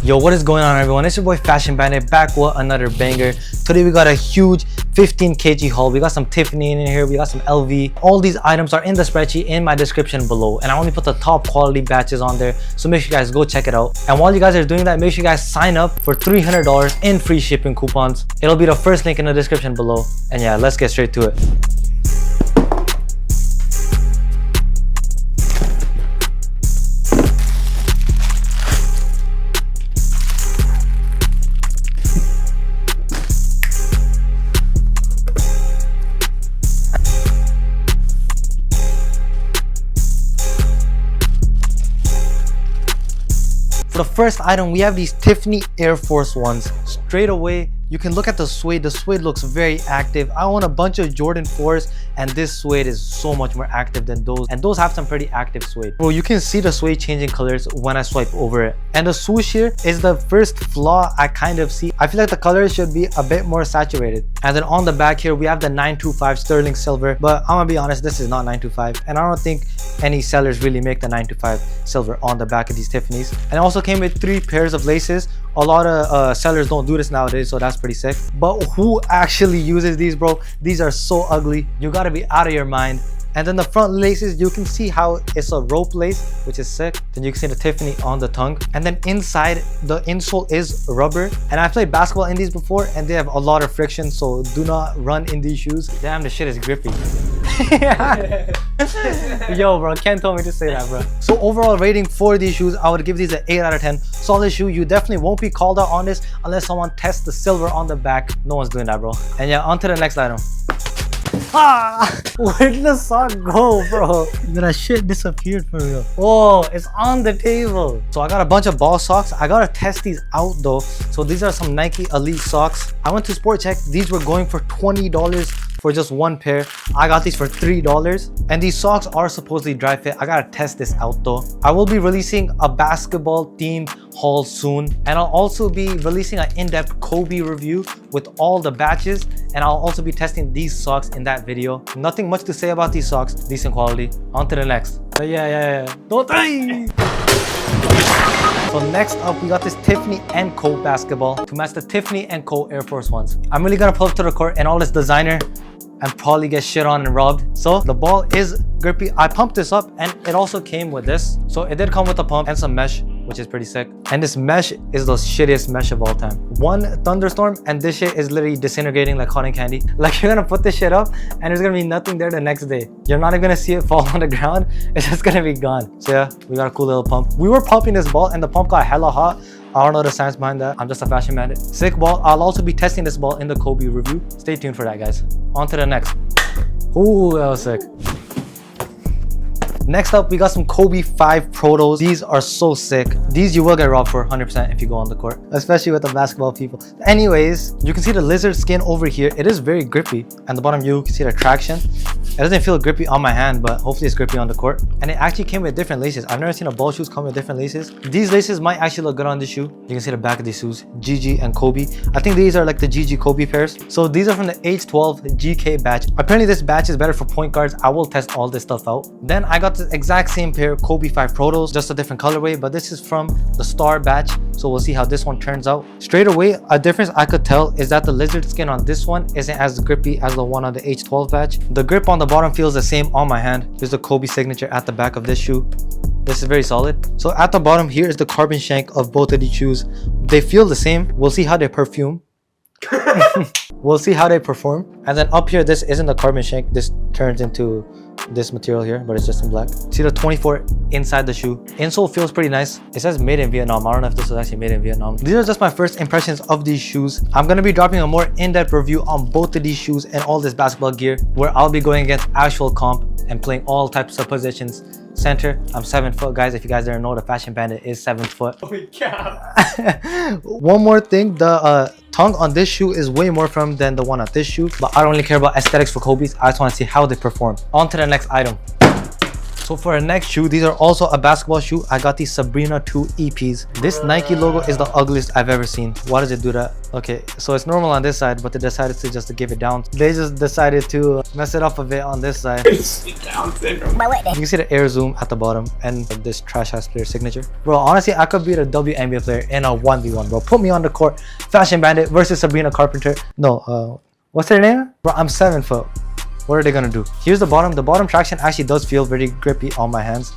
Yo, what is going on, everyone? It's your boy Fashion Bandit back with another banger. Today we got a huge 15 kg haul. We got some Tiffany in here, we got some LV. All these items are in the spreadsheet in my description below, and I only put the top quality batches on there, so make sure you guys go check it out. And while you guys are doing that, make sure you guys sign up for $300 in free shipping coupons. It'll be the first link in the description below. And yeah, let's get straight to it. For the first item, we have these Tiffany Air Force ones. Straight away, you can look at the suede. The suede looks very active. I own a bunch of Jordan 4s, and this suede is so much more active than those. And those have some pretty active suede. Bro, you can see the suede changing colors when I swipe over it. And the swoosh here is the first flaw I kind of see. I feel like the colors should be a bit more saturated. And then on the back here, we have the 925 sterling silver. But I'm gonna be honest, this is not 925. And I don't think any sellers really make the 925 silver on the back of these Tiffany's. And it also came with 3 pairs of laces. A lot of sellers don't do this nowadays, so that's pretty sick. But who actually uses these, bro? These are so ugly. You gotta be out of your mind. And then the front laces, you can see how it's a rope lace, which is sick. Then you can see the Tiffany on the tongue. And then inside, the insole is rubber. And I played basketball in these before, and they have a lot of friction, so do not run in these shoes. Damn, the shit is grippy. Yo, bro, Ken told me to say that, bro. So overall rating for these shoes, I would give these an 8 out of 10. Solid shoe. You definitely won't be called out on this unless someone tests the silver on the back. No one's doing that, bro. And yeah, on to the next item. Ah, where did the sock go, bro? That shit disappeared for real. Oh, it's on the table. So I got a bunch of ball socks. I gotta test these out though. So these are some Nike Elite socks. I went to Sport Check. These were going for $20 for just one pair. I got these for $3, and these socks are supposedly dry fit. I gotta test this out though. I will be releasing a basketball themed haul soon, and I'll also be releasing an in-depth Kobe review with all the batches, and I'll also be testing these socks in that video. Nothing much to say about these socks. Decent quality. On to the next. But yeah. Don't die. So next up, we got this Tiffany Co Basketball to match the Tiffany Co Air Force ones. I'm really gonna pull up to the court and all this designer and probably get shit on and robbed. So the ball is grippy. I pumped this up, and it also came with this. So it did come with a pump and some mesh, which is pretty sick. And this mesh is the shittiest mesh of all time. One thunderstorm and this shit is literally disintegrating like cotton candy. Like, you're gonna put this shit up and there's gonna be nothing there the next day. You're not even gonna see it fall on the ground. It's just gonna be gone. So yeah, we got a cool little pump. We were pumping this ball and the pump got hella hot. I don't know the science behind that. I'm just a fashion bandit. Sick ball. I'll also be testing this ball in the Kobe review. Stay tuned for that, guys. On to the next. Ooh, that was sick. Next up, we got some Kobe 5 Protos. These are so sick. These you will get robbed for 100% if you go on the court, especially with the basketball people. Anyways, you can see the lizard skin over here. It is very grippy. And the bottom, you can see the traction. It doesn't feel grippy on my hand, but hopefully it's grippy on the court. And it actually came with different laces. I've never seen a ball shoes come with different laces. These laces might actually look good on this shoe. You can see the back of these shoes, GG and Kobe. I think these are like the GG Kobe pairs. So these are from the H12 GK batch. Apparently this batch is better for point guards. I will test all this stuff out. Then I got the exact same pair Kobe 5 Protos, just a different colorway, but this is from the Star batch. So we'll see how this one turns out. Straight away, a difference I could tell is that the lizard skin on this one isn't as grippy as the one on the H12 batch. The grip on the bottom feels the same on my hand. Here's the Kobe signature at the back of this shoe. This is very solid. So at the bottom here is the carbon shank of both of these shoes. They feel the same. We'll see how they perfume. We'll see how they perform. And then up here, this isn't the carbon shank. This turns into this material here, but it's just in black. See the 24 inside the shoe. Insole feels pretty nice. It says made in Vietnam. I don't know if this was actually made in Vietnam. These are just my first impressions of these shoes. I'm gonna be dropping a more in-depth review on both of these shoes and all this basketball gear, where I'll be going against actual comp and playing all types of positions. Center, I'm 7 foot, guys. If you guys didn't know, the Fashion Bandit is 7 foot. Oh my god. One more thing, the tongue on this shoe is way more firm than the one on this shoe, but I don't really care about aesthetics for Kobe's. I just want to see how they perform. On to the next item. So for our next shoe, these are also a basketball shoe. I got these Sabrina 2 EPs. This Nike logo is the ugliest I've ever seen. Why does it do that? Okay, so it's normal on this side, but they decided to just give it down. They just decided to mess it up a bit on this side. You can see the air zoom at the bottom and this trash ass player signature. Bro, honestly, I could beat a WNBA player in a 1v1, bro. Put me on the court. Fashion Bandit versus Sabrina Carpenter. No, what's their name? Bro, I'm 7 foot. What are they gonna do? Here's the bottom. The bottom traction actually does feel very grippy on my hands.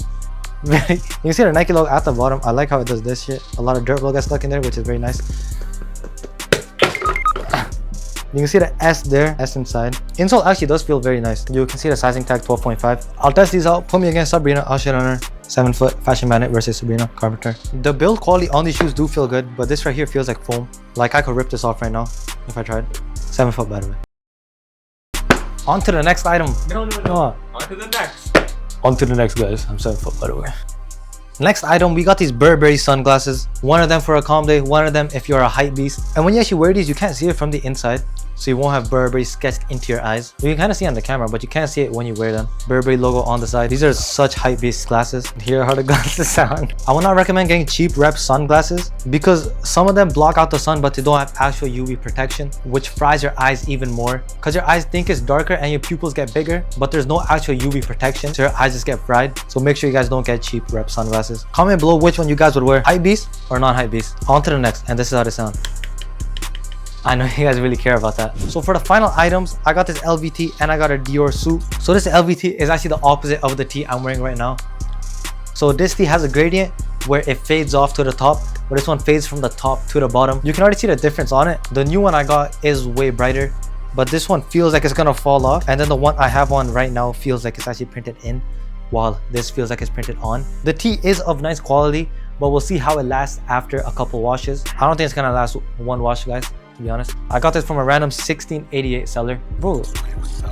You can see the Nike logo at the bottom. I like how it does this shit. A lot of dirt will get stuck in there, which is very nice. You can see the S there, S inside. Insole actually does feel very nice. You can see the sizing tag 12.5. I'll test these out. Put me against Sabrina. I'll shit on her. 7 foot Fashion Bandit versus Sabrina Carpenter. The build quality on these shoes do feel good, but this right here feels like foam. Like I could rip this off right now if I tried. 7 foot, by the way. On to the next item. No. On to the next. On to the next, guys. I'm 7 foot, by the way. Next item, we got these Burberry sunglasses. One of them for a calm day, one of them if you're a hype beast. And when you actually wear these, you can't see it from the inside. So you won't have Burberry sketched into your eyes. You can kind of see on the camera, but you can't see it when you wear them. Burberry logo on the side. These are such hype beast glasses. Here are how the glasses sound. I would not recommend getting cheap rep sunglasses because some of them block out the sun, but they don't have actual UV protection, which fries your eyes even more. Because your eyes think it's darker and your pupils get bigger, but there's no actual UV protection, so your eyes just get fried. So make sure you guys don't get cheap rep sunglasses. Comment below which one you guys would wear, hype beast or non hype beast. On to the next, and this is how they sound. I know you guys really care about that. So for the final items, I got this LVT and I got a Dior suit. So this LVT is actually the opposite of the tee I'm wearing right now. So this tee has a gradient where it fades off to the top, but this one fades from the top to the bottom. You can already see the difference on it. The new one I got is way brighter, but this one feels like it's gonna fall off. And then the one I have on right now feels like it's actually printed in, while this feels like it's printed on. The tee is of nice quality, but we'll see how it lasts after a couple washes. I don't think it's gonna last one wash, guys. To be honest, I got this from a random 1688 seller. Bro,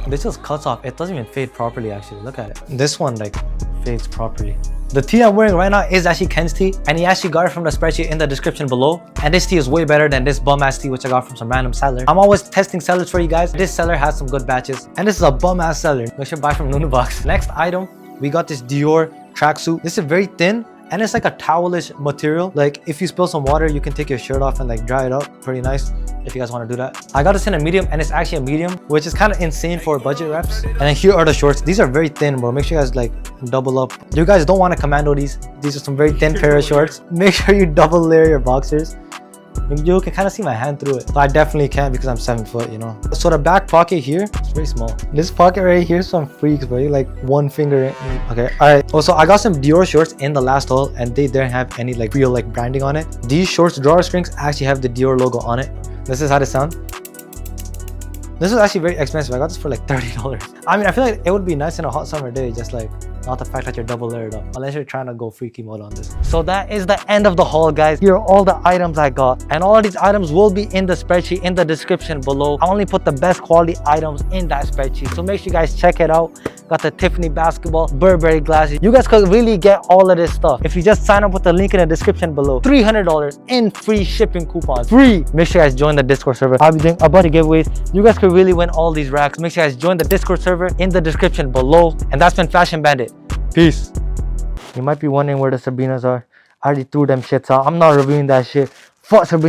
this just cuts off. It doesn't even fade properly, actually. Look at it. This one like fades properly. The tee I'm wearing right now is actually Ken's tee, and he actually got it from the spreadsheet in the description below. And this tee is way better than this bum ass tee which I got from some random seller. I'm always testing sellers for you guys. This seller has some good batches, and this is a bum ass seller. You should buy from Nunubox. Next item, we got this Dior tracksuit. This is very thin, and it's like a towelish material. Like if you spill some water, you can take your shirt off and like dry it up. Pretty nice if you guys want to do that. I got this in a medium, and it's actually a medium, which is kind of insane for budget reps. And then here are the shorts. These are very thin, bro. Make sure you guys like double up. You guys don't want to commando these. These are some very thin pair of shorts. Make sure you double layer your boxers. You can kind of see my hand through it. So I definitely can't because I'm 7 foot, you know. So the back pocket here is very small. This pocket right here is some freaks, bro. You like one finger in. Okay, all right. Also, I got some Dior shorts in the last haul, and they didn't have any like real like branding on it. These shorts drawstrings actually have the Dior logo on it. This is how they sound. This is actually very expensive. I got this for like $30. I mean, I feel like it would be nice in a hot summer day, just like not the fact that you're double layered up, unless you're trying to go freaky mode on this. So that is the end of the haul, guys. Here are all the items I got, and all of these items will be in the spreadsheet in the description below. I only put the best quality items in that spreadsheet, so make sure you guys check it out. Got the Tiffany basketball, Burberry glasses. You guys could really get all of this stuff if you just sign up with the link in the description below. $300 in free shipping coupons. Free! Make sure you guys join the Discord server. I'll be doing a bunch of giveaways. You guys could really win all these racks. Make sure you guys join the Discord server in the description below. And that's been Fashion Bandit. Peace. You might be wondering where the Sabrinas are. I already threw them shits out. I'm not reviewing that shit. Fuck Sabrina.